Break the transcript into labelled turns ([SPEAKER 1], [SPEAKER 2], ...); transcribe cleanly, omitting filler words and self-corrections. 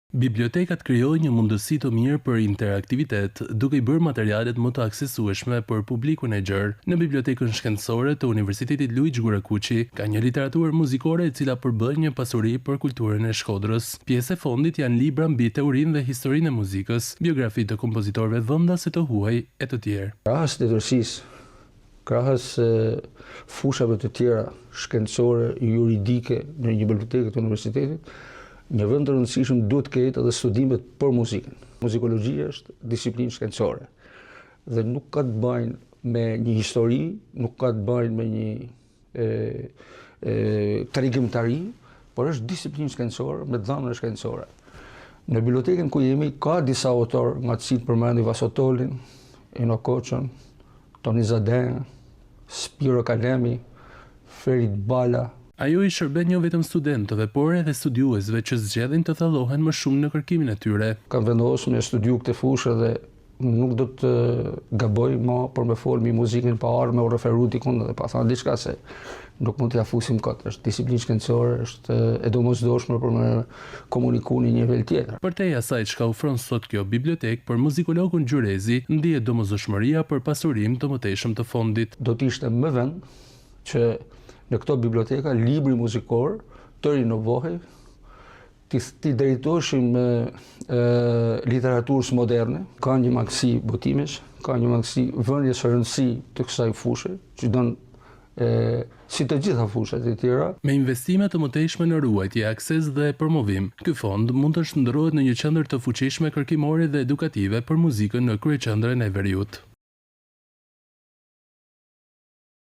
[SPEAKER 1] Bibliotekat krijojnë një mundësi të mirë për interaktivitet, duke i bërë materialet më të aksesueshme për publikun e gjerë. Në Bibliotekën Shkencore të Universitetit Luigjë Gurakuqi ka një literaturë muzikore e cila përbën një pasuri për kulturën e Shkodrës. Pjesë e fondit janë libra mbi teorinë dhe historinë e muzikës, biografi të kompozitorëve vendase të huaj e të tjerë.
[SPEAKER 2] Krahas letërsisë, krahas fushave të tjera shkencore, juridike në një bibliotekë të universitetit, një vend të rëndësishëm duhet të ketë edhe studimet për muzikën. Muzikologjia është disiplinë shkencore dhe nuk ka të bëjë me një histori, nuk ka të bëjë me një tregimtari, por është disiplinë shkencore me dhënën shkencore. Në bibliotekën ku jemi ka disa autorë, nga të cilët përmendi Vasotolin, Eno Koçën, Toni Zaden, Spiro Kalemi, Ferit Bala.
[SPEAKER 1] Ajo i shërben jo vetëm studentëve, por edhe studiuesve që zgjedhin të thallohen më shumë në kërkimin e tyre.
[SPEAKER 2] Kam vendosur me studiu këtë fushë dhe nuk do të gaboj më për me folë mbi muzikën pa ardhur me u referu dikun dhe pa thënë diçka se nuk mund t'ia fusim kot. Është disiplinë shkencore, është e domosdoshme për me komunikuar në një nivel tjetër.
[SPEAKER 1] Përtej asaj çka ofron sot kjo bibliotekë, për muzikologun Gjurezi ndihet domosdoshmëria për pasurim të mëtejshëm të fondit.
[SPEAKER 2] Do të ishte më vend që në këto biblioteka libri muzikor të rinovohej, të drejtoheshim literaturës moderne, ka një mangësi botimesh, ka një mangësi vënies së rëndësi të kësaj fushë, që don si të gjitha fushat e tjera.
[SPEAKER 1] Me investime të mëtejshme në ruajtje, akses dhe promovim, ky fond mund të shndërrohet në një qendër të fuqishme kërkimore dhe edukative për muzikën në kryeqendrën e Veriut.